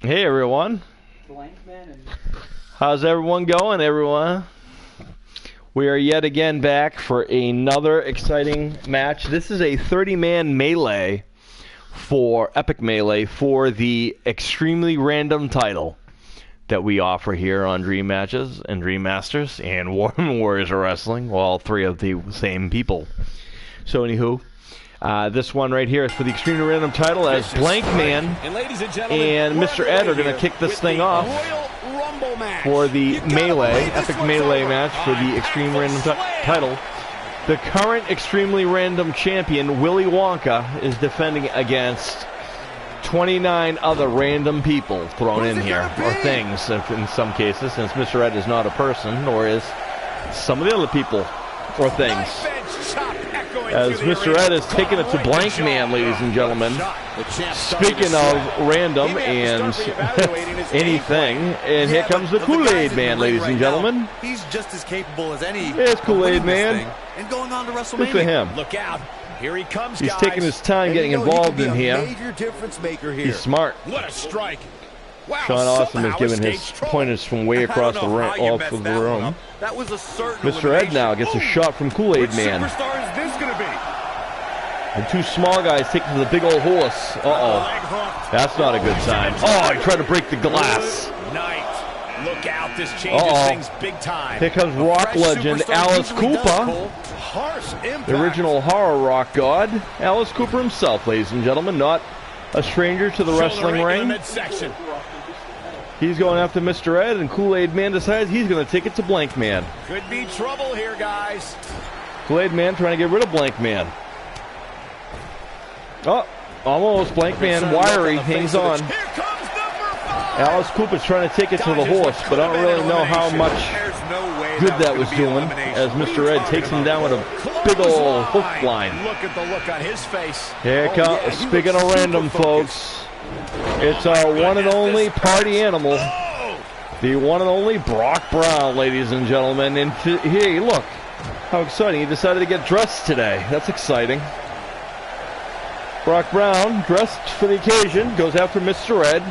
Hey everyone. How's everyone going, everyone? We are yet again back for another exciting match. This is a 30-man melee for Epic Melee for the extremely random title that we offer here on Dream Matches and Dream Masters and Warriors of Wrestling. Well, all three of the same people. So anywho, this one right here is for the extremely random title as Blank Man and Mr. Ed are going to kick this thing off for the Melee, Epic Melee match for the extreme random title. The current extremely random champion, Willy Wonka, is defending against 29 other random people thrown in here, or things in some cases, since Mr. Ed is not a person, nor is some of the other people or things. As Mr. Ed is taking it to Blank Man, ladies and gentlemen. Speaking of random and anything, and here comes the Kool-Aid Man, ladies and gentlemen. He's just as capable as any. Here's Kool-Aid Man. And going on to WrestleMania. Good for him. Look out. Here he comes, He's taking his time getting involved in here. Major difference maker here. He's smart. What a strike. Wow, Sean Austin is giving his pointers from way across the room, off of the room. That was a certain Mr. Ed now gets a shot from Kool-Aid Man. Which superstar is this going to be? And two small guys take to the big old horse. Uh-oh. That's not a good sign. Oh, he tried to break the glass. Night. Look out, this changes things big time. Here comes rock legend Alice Cooper. The original horror rock god. Alice Cooper himself, ladies and gentlemen. Not a stranger to the wrestling ring. He's going after Mr. Ed, and Kool-Aid Man decides he's going to take it to Blank Man. Could be trouble here, guys. Kool-Aid Man trying to get rid of Blank Man. Oh, almost. Blank Man, wiry, hangs on. Here comes number 5. Alice Cooper's trying to take it to the horse, but I don't really know how much good that was doing, as Mr. Ed takes him down with a big old hook line. Look at the look on his face. Here comes, speaking of random, folks, it's our one and only party animal, the one and only Brock Brown, ladies and gentlemen. And here, look, how exciting. He decided to get dressed today. That's exciting. Brock Brown, dressed for the occasion, goes after Mr. Ed.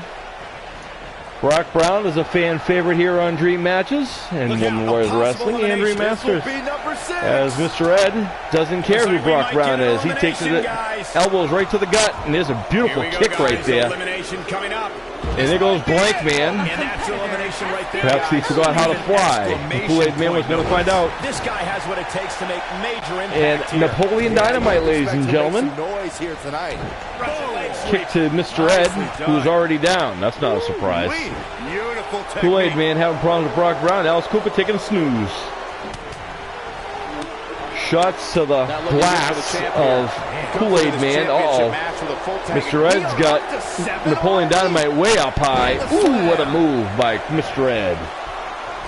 Brock Brown is a fan favorite here on Dream Matches and Women Warriors Wrestling and Dream Masters. As Mr. Ed doesn't care who Brock Brown is. He takes the elbows right to the gut, and there's a beautiful kick right there. And there goes Blank Man. Perhaps he forgot how to fly. The Kool-Aid Man was going to find out. This guy has what it takes to make major impact. And Napoleon Dynamite, ladies and gentlemen. Kick to Mr. Ed, who's already down. That's not a surprise. Kool-Aid Man having problems with Brock Brown. Alice Cooper taking a snooze. Shots to the glass of Kool-Aid Man. Uh-oh. Mr. Ed's got Napoleon Dynamite way up high. Ooh, what a move by Mr. Ed.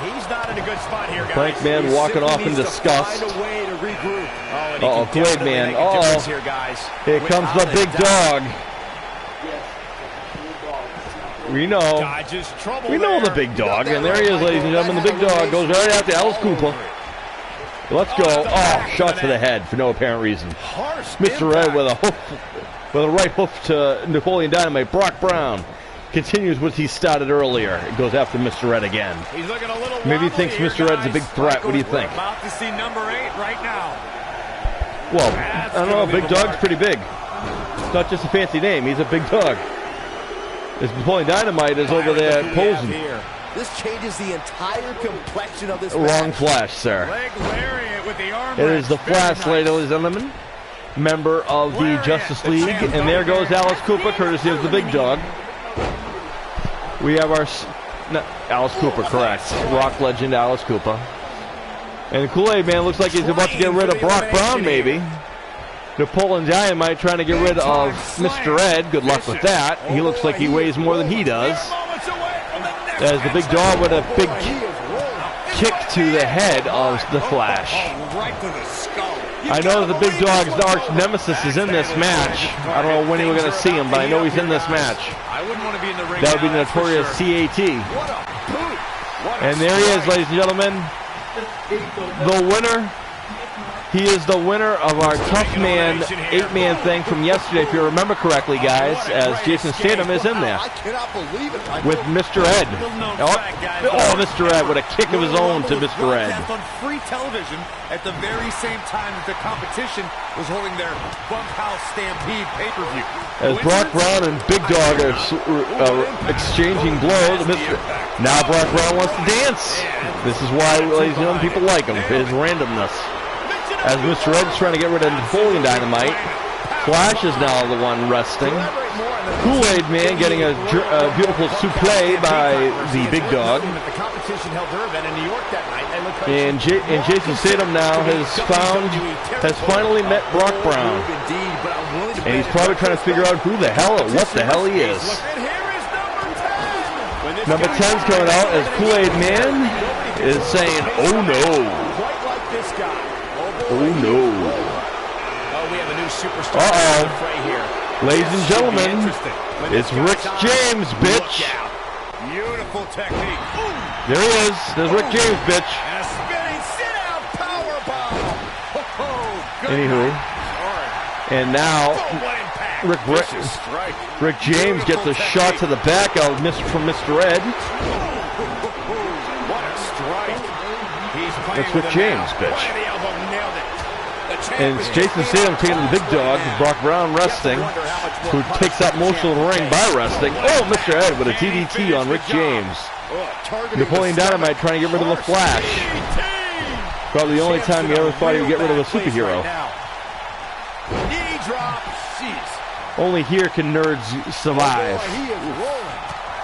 He's not in a good spot here, guys. Blank Man walking off in disgust. Uh-oh, Kool-Aid Man. Uh-oh. Here comes the big dog. We know the big dog, and there he is, ladies and gentlemen. The big dog goes right after Alice Cooper. Let's go. Oh, shot to the head for no apparent reason. Mr. Ed with a hoof, with a right hoof to Napoleon Dynamite. Brock Brown continues what he started earlier. It goes after Mr. Ed again. He's looking a little Maybe he thinks Mr. Ed's a big threat. What do you think? About to see number 8 right now. Well, I don't know. Big Dog's pretty big. It's not just a fancy name. He's a big dog. This Napoleon Dynamite is over there posing. This changes the entire complexion of this Wrong match. Flash, sir. Leg lariat with the arm It is the Flash, ladies and gentlemen. Member of the Justice League. And there goes Alice Cooper, courtesy of the big dog. We have our... No, Alice Cooper, correct. Rock legend Alice Cooper. And the Kool-Aid Man looks like he's about to get rid of Brock Brown, maybe. Napoleon Dynamite trying to get rid of Mr. Ed. Good luck with that. He looks like he weighs more than he does. As the big dog with a big kick to the head of the Flash. I know the big dog's arch nemesis is in this match. I don't know when we're going to see him, but I know he's in this match. That would be the notorious CAT. And there he is, ladies and gentlemen. The winner. He is the winner of our Tough Man 8-man thing from yesterday, if you remember correctly, guys, as Jason Statham is in there. I cannot believe it. With Mr. Ed. Oh, Mr. Ed with a kick of his own to Mr. Ed. On free television at the very same time that the competition was holding their Bunkhouse Stampede pay-per-view. As Brock Brown and Big Dog are exchanging blows, now Brock Brown wants to dance. This is why, ladies and gentlemen, people like him, for his randomness. As Mr. Ed's trying to get rid of Napoleon Dynamite, Flash is now the one resting. Kool-Aid Man getting a beautiful suplex by the Big Dog. And Jason Statham now has finally met Brock Brown. And he's probably trying to figure out who the hell or what the hell he is. Number 10's coming out as Kool-Aid Man is saying, "Oh no. Oh no." Oh, we have a new superstar here. Ladies and gentlemen, it's Rick James, bitch. Beautiful technique. There he is. There's Rick James, bitch. And a spinning sit-out powerbomb. Anywho, and now Rick James gets a shot to the back out from Mr. Ed. What a strike. That's Rick James, bitch. And it's Jason Statham taking the Big Dog, Brock Brown resting, who takes up most of the ring by resting. Oh, Mr. Ed with a DDT on Rick James. Napoleon Dynamite trying to get rid of the Flash. Probably the only time you ever thought he would get rid of a superhero. Only here can nerds survive.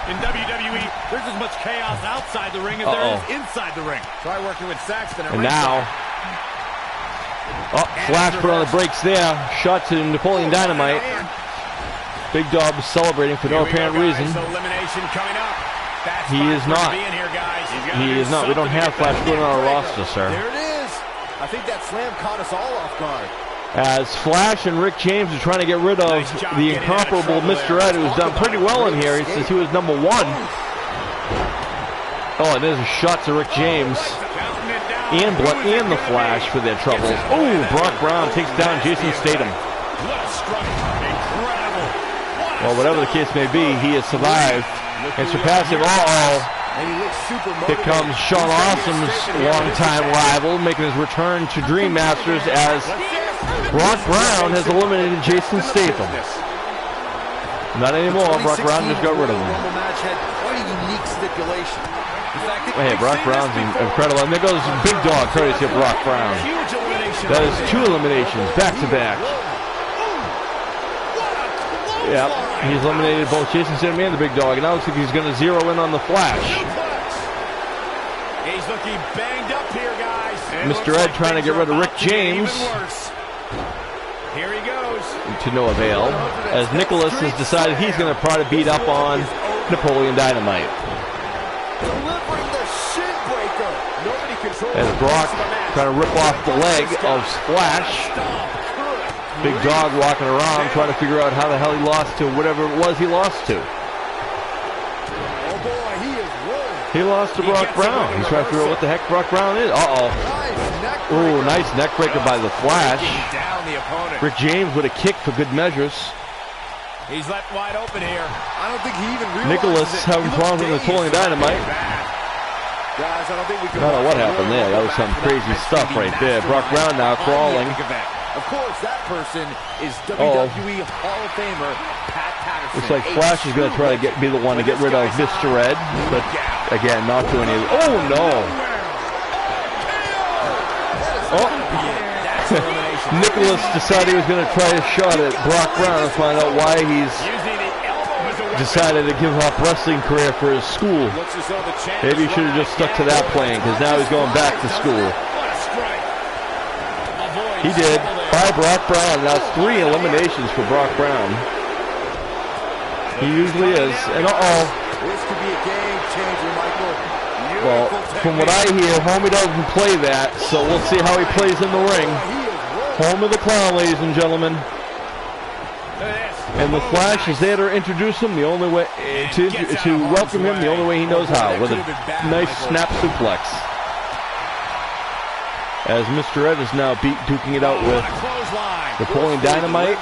In WWE, there's as much chaos outside the ring as there is inside the ring. Try working with Saxton. And now, Flash put on the brakes there. Shot to Napoleon Dynamite. Big Dog celebrating for no apparent reason. He is not. He is not. We don't have Flash going on our roster, sir. There it is. I think that slam caught us all off guard. As Flash and Rick James are trying to get rid of the incomparable Mr. Ed, who's done pretty well in here. He says he was number 1. Oh, and there's a shot to Rick James and the Flash for their troubles. Oh, Brock Brown takes down Jason Statham. Well, whatever the case may be, he has survived and surpassed him. Here comes Sean Awesome's longtime rival, making his return to Dream Masters as Brock Brown has eliminated Jason Statham. Not anymore. Brock Brown just got rid of him. Hey, Brock Brown's incredible. And there goes Big Dog, courtesy of Brock Brown. That is 2 eliminations, back to back. Yeah, he's eliminated both Jason Statham and the Big Dog. And now it looks like he's going to zero in on the Flash. He's looking banged up here, guys. Mr. Ed trying to get rid of Rick James. Here he goes. To no avail, as Nicholas has decided he's going to try to beat up on Napoleon Dynamite. As Brock trying to rip off the leg of Flash. Big Dog walking around trying to figure out how the hell he lost to whatever it was he lost to. He lost to Brock Brown. He's trying to figure out what the heck Brock Brown is. Ooh, nice neck breaker by the Flash. Rick James with a kick for good measures. He's left wide open here. I don't think he even realized Nicholas having problems with Napoleon Dynamite. Guys, I don't think we can. I don't know what happened there. That was some crazy stuff right there. Brock Brown now crawling. Of course, that person is WWE Hall of Famer Pat Patterson. Looks like Flash is going to try to be the one to get rid of Mr. Ed, but again, not doing it. Oh no! Nicholas decided he was going to try a shot at Brock Brown and find out why he's decided to give up wrestling career for his school. Maybe he should have just stuck to that plan, because now he's going back to school. He did. By Brock Brown. Now it's 3 eliminations for Brock Brown. He usually is. And this could be a game changer, Michael. Well, from what I hear, Homie doesn't play that, so we'll see how he plays in the ring. Home of the Clown, ladies and gentlemen. And the Flash is there to introduce him the only way, to welcome him the only way he knows how, with a nice snap suplex. As Mr. Ed is now duking it out with Napoleon Dynamite.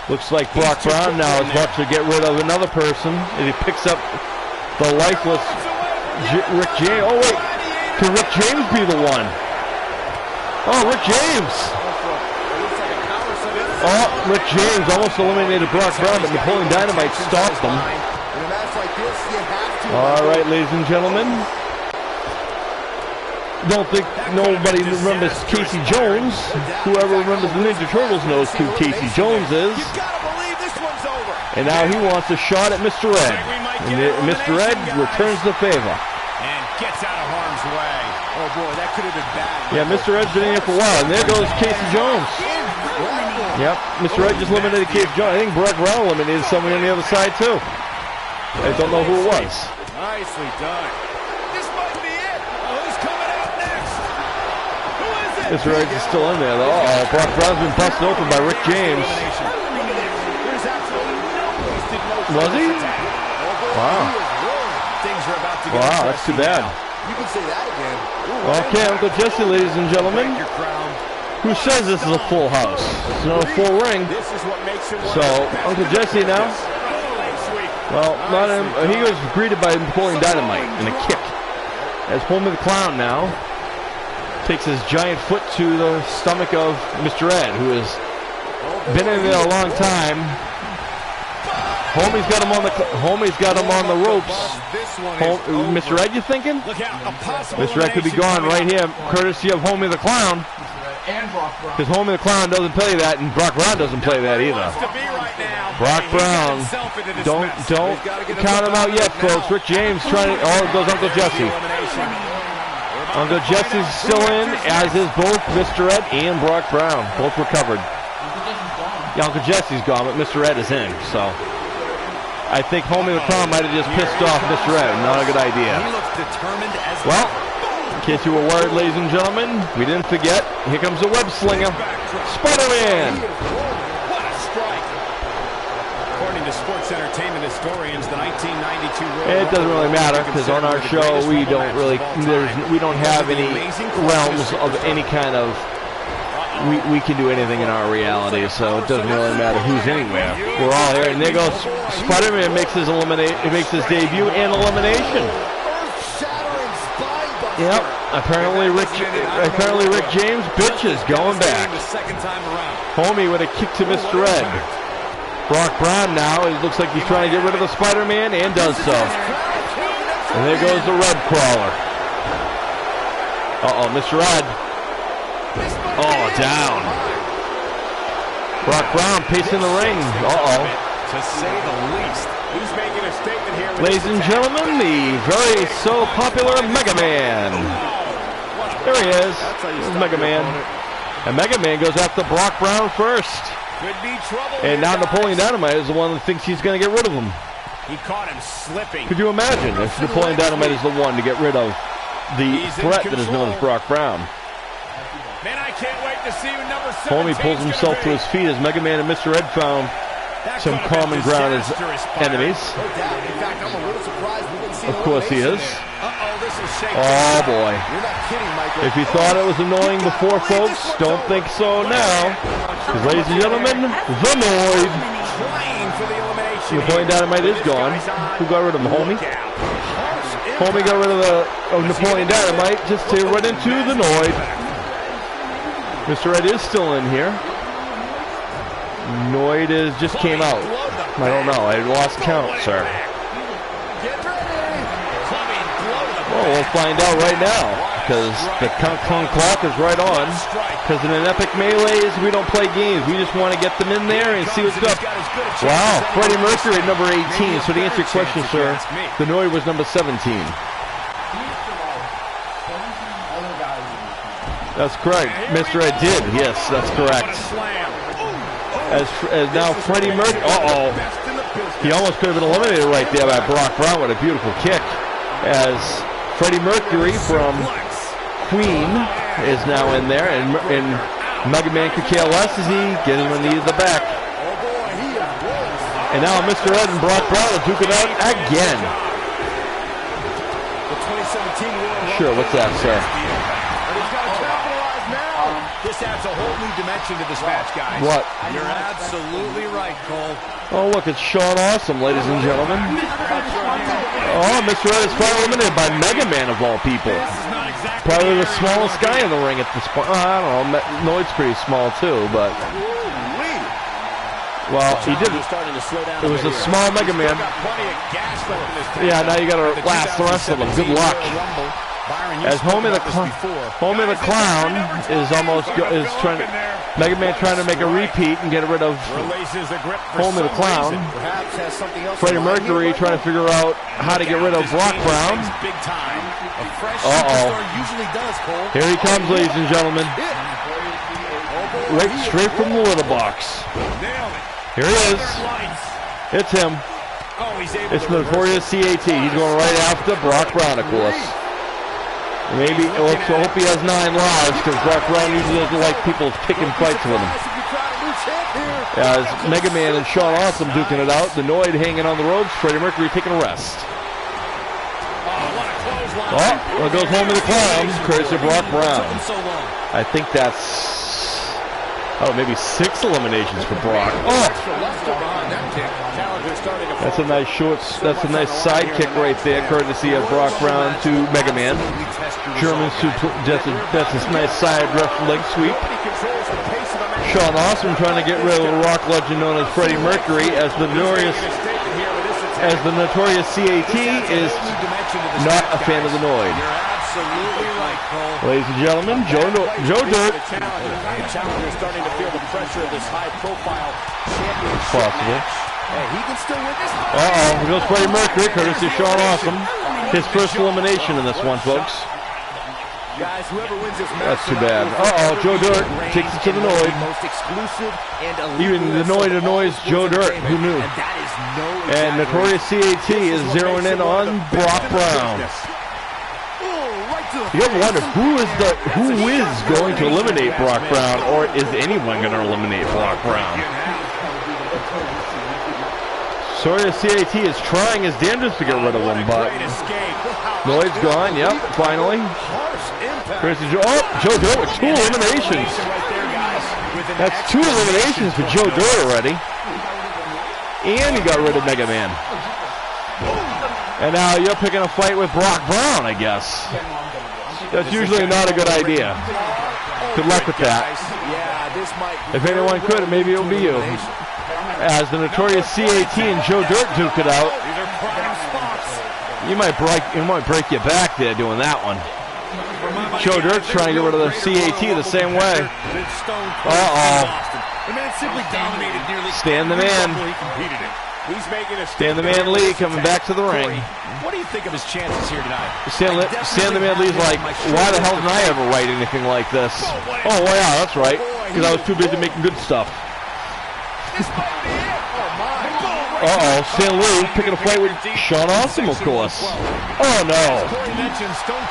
Looks like Brock Brown now is about to get rid of another person. And he picks up the lifeless Rick James. Oh, wait. Can Rick James be the one? Oh, Rick James. Oh, Rick James almost eliminated Brock Brown, but Napoleon Dynamite stopped him. All right, ladies and gentlemen. Don't think nobody remembers Casey Jones. Whoever remembers the Ninja Turtles knows who Casey Jones is. And now he wants a shot at Mr. Ed. And Mr. Ed returns the favor. And gets out of harm's way. Oh boy, that could have been bad. Yeah, Mr. Ed's been in here for a while. And there goes Casey Jones. Yep, Mr. Ed just eliminated Casey Jones. I think Brock Brown eliminated someone on the other side too. I don't know who it was. Nicely done. This might be it. Who's coming out next? Who is it? Mr. Ed is still in there though. Oh, Brock Brown's been busted open by Rick James. Was he? Wow. Wow, that's too bad. You can say that again. Okay, Uncle Jesse, ladies and gentlemen. Who says this is a full house? It's not a full ring. So, Uncle Jesse now. Well, not him. He was greeted by Napoleon Dynamite and a kick. As Homie the Clown now takes his giant foot to the stomach of Mr. Ed, who has been in there a long time. Homie's got him on the ropes. Mr. Ed, you thinking? Mr. Ed could be gone right here, courtesy of Homie the Clown. Because Homie the Clown doesn't play that, and Brock Brown doesn't play that either. Brock Brown, don't count him out yet, folks. Rick James trying to. Oh, it goes Uncle Jesse. Uncle Jesse's still in, as is both Mr. Ed and Brock Brown. Both recovered. Yeah, Uncle Jesse's gone, but Mr. Ed is in. So I think Homie the Clown might have just pissed off Mr. Ed. Not a good idea. Well, in case you were worried, ladies and gentlemen, we didn't forget. Here comes the web slinger, Spider-Man. What a strike! According to sports entertainment historians, the 1992 It doesn't really matter because on our show we don't have any realms of any kind of. We can do anything in our reality, so it doesn't really matter who's anywhere. We're all here, and there goes Spider-Man makes his debut and elimination. Yep. Apparently Rick James bitch is going back. Homie with a kick to Mr. Ed. Brock Brown now, it looks like he's trying to get rid of the Spider-Man and does so. And there goes the Red Crawler. Uh-oh, Mr. Ed. Oh, down. Brock Brown pacing the ring. Uh-oh. To say the least. He's making a statement here. Ladies and gentlemen, the very so popular Mega Man. There he is. Mega Man. And Mega Man goes after Brock Brown first. Could be trouble. And now Napoleon Dynamite is the one that thinks he's going to get rid of him. He caught him slipping. Could you imagine if Napoleon Dynamite is the one to get rid of the threat that is known as Brock Brown? Man, I can't wait to see who number 17 Homie pulls himself to his feet as Mega Man and Mr. Ed found some common ground as enemies. Of course he is. Oh boy. If you thought it was annoying before, folks, don't think so now. Because, ladies and gentlemen, the Noid. Napoleon Dynamite is gone. Who got rid of him? Homie? Homie got rid of Napoleon Dynamite just to run into the Noid. Mr. Ed is still in here. Noid just came out. I don't know. I lost count, sir. Well, we'll find out right now. Because the count clock is right on. Because in an epic melees, we don't play games. We just want to get them in there and see what's up. Wow, Freddie Mercury at number 18. So to answer your question, sir, the Noid was number 17. That's correct. Mr. Ed did. Yes, that's correct. As now Freddie Mercury. Uh-oh. He almost could have been eliminated right there by Brock Brown with a beautiful kick. As Freddie Mercury from Queen is now in there. And Mega Man could care less as he gets him a knee to the back. And now Mr. Ed and Brock Brown are duking out again. Sure, what's that, sir? This adds a whole new dimension to this match, guys. What? You're absolutely right, Cole. Oh, look, it's Sean Awesome, ladies and gentlemen. Oh, Mr. Red is finally eliminated by Mega Man, of all people. Probably the smallest guy in the ring at this point. I don't know. Noid's pretty small, too, but... Well, he didn't. It was a small Mega Man. Yeah, now you got to last the rest of them. Good luck. As Homie the Clown is trying to, Mega Man trying to make a repeat and get rid of Homie the Clown. Freddie Mercury trying to figure out how to get rid of Brock Brown. Uh-oh. Here he comes, ladies and gentlemen. Right straight from the little box. Here he is. It's him. It's Notorious CAT. He's going right after Brock Brown, of course. Maybe, let's hope he has 9 lives, because Brock Brown usually doesn't like people picking fights with him. As Mega Man and Sean Awesome duking it out, the Noid hanging on the ropes, Freddie Mercury taking a rest. Oh, there goes Home of the Clown, courtesy of Brock Brown. I think that's, maybe 6 eliminations for Brock. Oh! That's a nice that's a nice side kick right there, courtesy of Brock Brown to Mega Man. German that's a nice side leg sweep. Sean Awesome trying to get rid of the Rock legend known as Freddie Mercury, as the notorious CAT is not a fan of the Noid. Ladies and gentlemen, Joe Dirt. The challenger is starting to feel the pressure of this high-profile championship match. Hey, he can still win this match. Uh-oh, here goes Freddie Mercury, courtesy of Sean Awesome. His first elimination in this one, folks. Guys, whoever wins this match, that's too bad. Uh-oh, Joe Dirt takes it to the Noid. Even the Noid annoys Joe Dirt, who knew? And Notorious CAT is zeroing in on Brock Brown. You gotta wonder who is going to eliminate Brock Brown, or is anyone going to eliminate Brock Brown? Notorious CAT is trying his damnedest to get rid of him, but Noid's gone. Yep, finally. Joe Dirt with 2 eliminations. That's 2 eliminations for Joe Dirt already. And he got rid of Mega Man. And now you're picking a fight with Brock Brown, I guess. That's usually not a good idea. Good luck with that. If anyone could, maybe it'll be you. As the Notorious CAT and Joe Dirt duke it out. You might break your back there doing that one. Joe Dirt's trying to get rid of the CAT the same way. Uh-oh. Stan the Man. Stan the Man Lee coming back to the ring. What do you think of his chances here tonight? Stan the Man Lee's like, why the hell didn't I ever write anything like this? Oh, well, yeah, that's right. Because I was too busy making good stuff. Uh-oh, Stan Lee picking a fight with Sean Awesome, of course. Oh, no.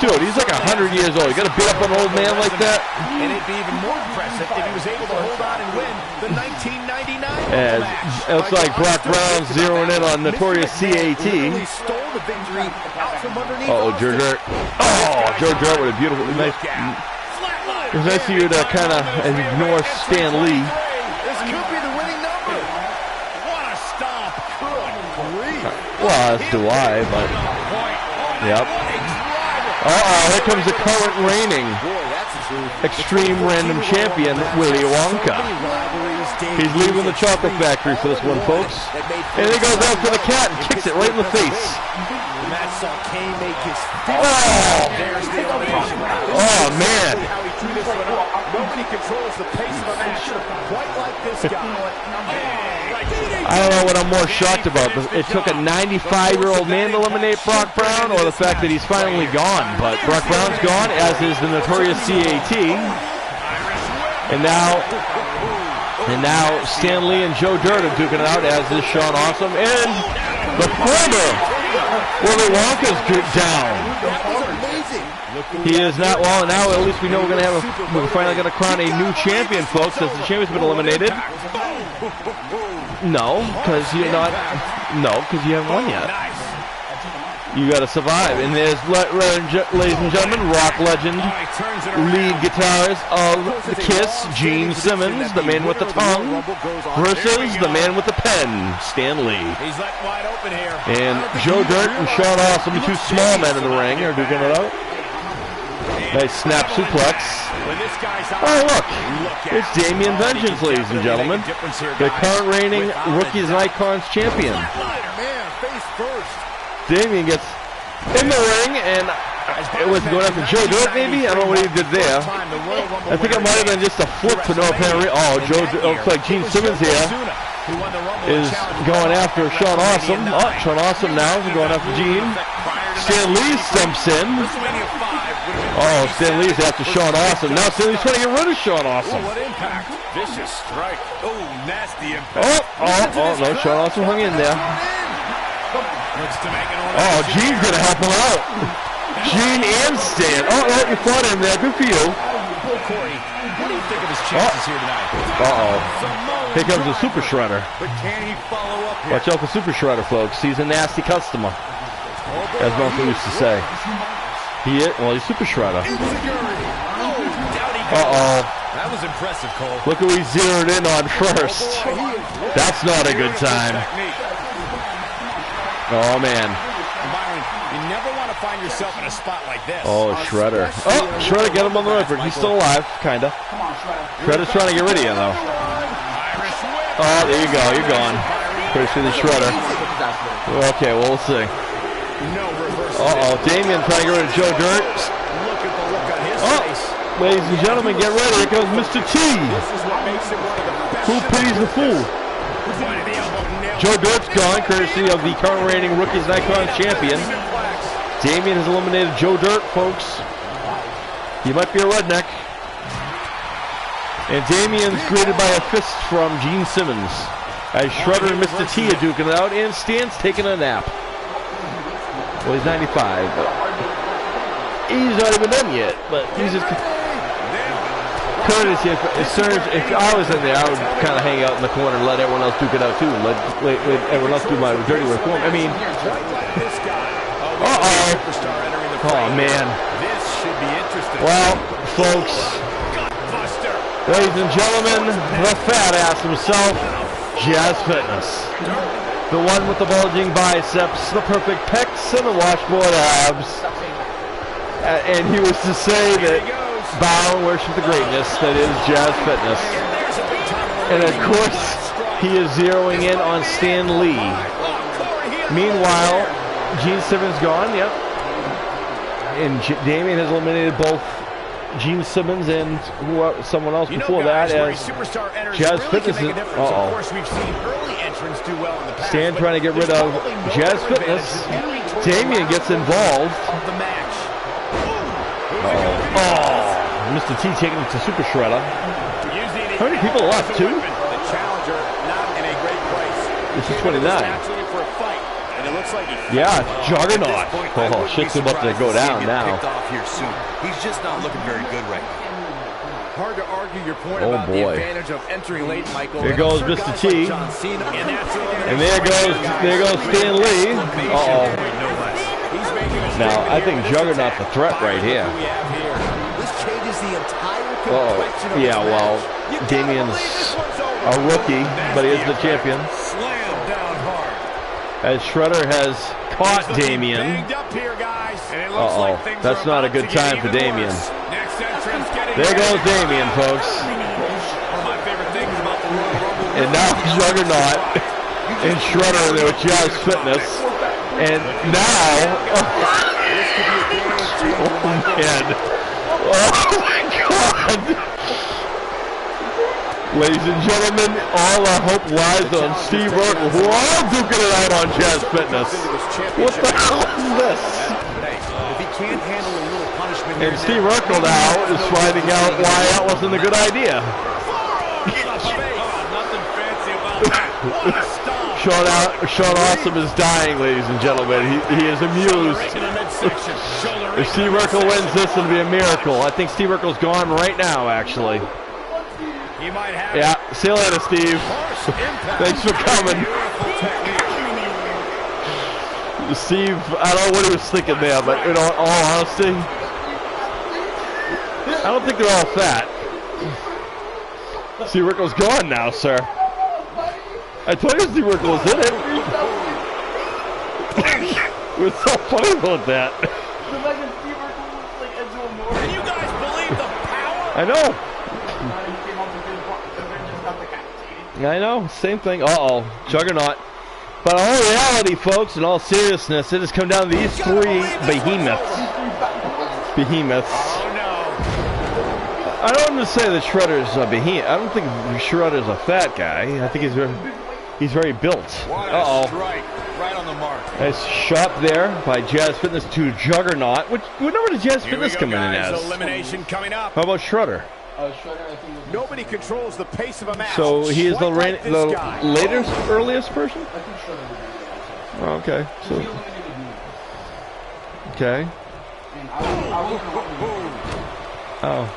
Dude, he's like 100 years old. You got to beat up an old man like that? And it'd be even more impressive if he was able to hold on and win the 1999 match. It looks like Brock Brown's zeroing in on Notorious CAT. Uh-oh, Joe Dirt. Oh, Joe Dirt with a beautiful, nice. It's nice of you to kind of ignore Stan Lee. This could be the winning number. What a stop. Well, as do I, but... Yep. Uh-oh, here comes the current reigning Extreme Random Champion, Willy Wonka. He's leaving the chocolate factory for this one, folks. And he goes after the cat and kicks it right in the face. Oh, man. Nobody controls the pace of a match quite like this guy. I don't know what I'm more shocked about. It took a 95-year-old man to eliminate Brock Brown, or the fact that he's finally gone. But Brock Brown's gone, as is the Notorious CAT. And now Stan Lee and Joe Dirt are duking it out, as is Sean Awesome. And the former Willy Wonka's down. He is not, well, now at least we know we're finally going to crown a new champion, folks, as the champion's been eliminated. No, because you're not. No, because you haven't won yet. Nice. You got to survive. And there's, ladies and gentlemen, rock legend, Oh, he turns it around. lead guitarist of the Kiss, Gene Simmons, the man with the tongue, versus the man with the pen, Stan Lee. He's left wide open here. And Joe Dirt and Sean Awesome, the two small men in the ring, are duking it out. Nice snap suplex. When this guy's out, Oh, look. It's Damian Vengeance, ladies and gentlemen. The current reigning Rookies and Icons champion. Man, face first. Damian gets in the ring, and it was going after Joe Dirt, maybe? I don't know what he did there. I think it might have been just a flip for no apparent reason. Oh, looks like Gene Simmons here is going after Sean Awesome. Oh, Sean Awesome now is going after Gene. Stan Lee stumps in. Oh, Stan Lee's after Sean Awesome. Now Stan Lee's trying to get rid of Sean Awesome. What impact. Vicious strike. Oh, nasty impact. Oh, no, Sean Awesome hung in there. Oh, Gene's going to help him out. Gene and Stan. Oh, no, you fought him there. Good for you. Corey, what do you think of his chances here tonight? Uh-oh. Here comes the Super Shredder. But can he follow up here? Watch out for Super Shredder, folks. He's a nasty customer, as my uncle used to say. He is, well, he's Super Shredder. Uh-oh. That was impressive, Cole. Look who he zeroed in on first. That's not a good time. Oh, man. Byron, you never want to find yourself in a spot like this. Oh, Shredder. Oh, Shredder, get him on the record. He's still alive, kind of. Shredder's trying to get rid of you, though. Oh, there you go. You're gone. Pretty sure the Shredder. Okay, well, we'll see. Uh-oh, Damian trying to get rid of Joe Dirt. Oh, ladies and gentlemen, get ready. Here comes Mr. T. Who pities the fool? Joe Dirt's gone, courtesy of the current reigning Rookies and Icons champion. Damian has eliminated Joe Dirt, folks. He might be a redneck. And Damian's greeted by a fist from Gene Simmons. As Shredder and Mr. T are duking it out, and Stan's taking a nap. Well, he's 95, but he's not even done yet. But he's just courtesy. If I was in there, I would kind of hang out in the corner and let everyone else duke it out too. Let everyone else do my dirty work for me. I mean, oh man. Well, folks, ladies and gentlemen, the fat ass himself, Jazz Fitness. The one with the bulging biceps, the perfect pecs, and the washboard abs. And he was to say that bow and worship the greatness that is Jazz Fitness. And of course, he is zeroing in on Stan Lee. Meanwhile, Gene Simmons gone, yep. And Damian has eliminated both Gene Simmons and someone else before that as Jazz Fitness is, Stan trying to get rid of Jazz Fitness. Damian gets involved. Oh, Mr. T taking it to Super Shredder. How many people left? 2? This is 29. Yeah, Juggernaut. Oh, shit's about to go down now. He's just not looking very good right now. Hard to argue your point about the advantage of entering late, Michael. Here goes Mr. T. And there goes Stan Lee. Uh-oh. Now, I think Juggernaut's a threat right here. This changes the entire complexion of yeah, well, Damian's a rookie, but he is the champion. As Shredder has caught Damian. Uh-oh, that's not a good time for Damian. There goes Damian, folks. And now Juggernaut and Shredder there with Jazz Fitness. And now, oh man, oh my God. Ladies and gentlemen, all our hope lies on Steve Urkel, who are all duking it out on Jazz Fitness. What the hell is this? And Steve Urkel now is finding out why that wasn't a good idea. Sean Awesome is dying, ladies and gentlemen. He is amused. If Steve Urkel wins this, it'll be a miracle. I think Steve Urkel's gone right now, actually. Yeah, see you later, Steve. Thanks for coming. Steve, I don't know what he was thinking there, but in all honesty, I don't think they're all fat. Steve Urkel's gone now, sir. I told you Steve Urkel was in it. What's so funny about that? Can you guys believe the power? I know. I know. Same thing. Uh-oh. Juggernaut. But in all reality, folks, in all seriousness, it has come down to these three behemoths. Behemoths. Oh, no. I don't want to say that Shredder's a behemoth. I don't think Shredder's a fat guy. I think he's very built. Uh-oh. Strike. Right on the mark. Nice shot there by Jazz Fitness to Juggernaut. What number did Jazz Fitness come in as? Elimination coming up. How about Shredder? Nobody controls the pace of a match. So he is the like latest, earliest person? Oh, okay. So, okay. Oh.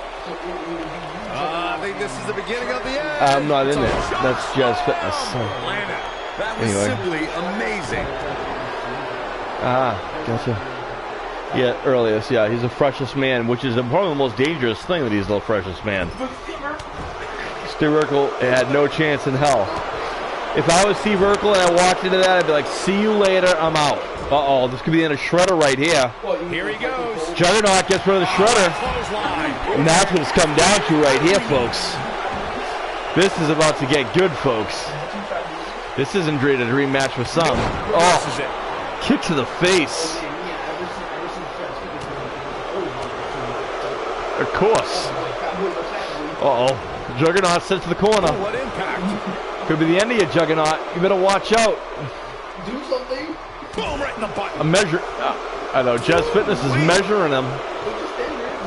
I think this is the beginning of the end. I'm not in it. That's Jazz Fitness. So. That was simply amazing. Ah, gotcha. Yeah, earliest. Yeah, he's the freshest man, which is probably the most dangerous thing that he's the freshest man. Steve Urkel had no chance in hell. If I was Steve Urkel and I walked into that, I'd be like, see you later, I'm out. Uh-oh, this could be in a Shredder right here. Here he goes. Juggernaut gets rid of the Shredder. And that's what it's come down to right here, folks. This is about to get good, folks. This isn't a dream match with some. Oh, kick to the face. Of course. Uh-oh. Juggernaut sent to the corner. What impact? Could be the end of you, Juggernaut. You better watch out. Do something. Boom, right in the butt. A measure. I know. Jazz Fitness is measuring him.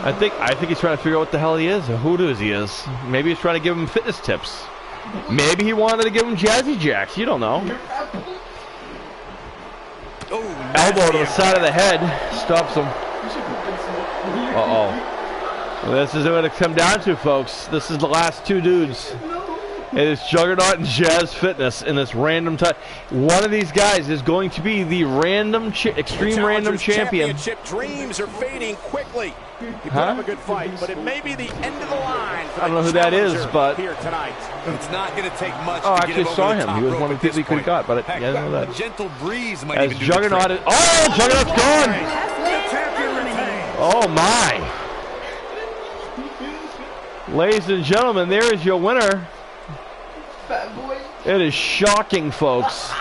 I think he's trying to figure out what the hell he is or who it is he is. Maybe he's trying to give him fitness tips. Maybe he wanted to give him Jazzy Jacks. You don't know. Elbow to the side of the head. Stops him. Uh-oh. Well, this is what it's come down to, folks. This is the last two dudes. It is Juggernaut and Jazz Fitness in this random time. One of these guys is going to be the extreme random champion. Championship dreams are fading quickly. He put up a good fight, but it may be the end of the line. I don't know who that is, but here tonight, it's not going to take much. Oh, I actually saw him. He was one of the people he could have got, but I didn't know that. A gentle breeze might As even do Juggernaut is. Oh, Juggernaut's gone. Oh my! Ladies and gentlemen, there is your winner. Fat boy. It is shocking, folks.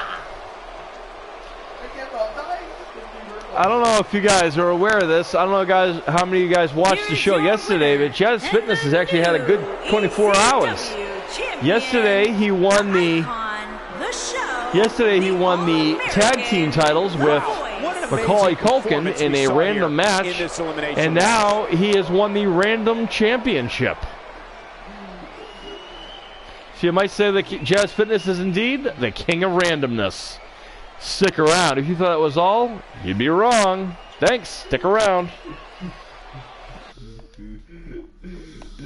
I don't know if you guys are aware of this. I don't know, guys, how many of you guys watched the show yesterday, but Jazz Fitness has actually had a good 24 hours. Yesterday he won the tag team titles with Macaulay Culkin in a random match, and now he has won the random championship. So you might say that Jazz Fitness is indeed the king of randomness. Stick around. If you thought that was all, you'd be wrong. Thanks. Stick around.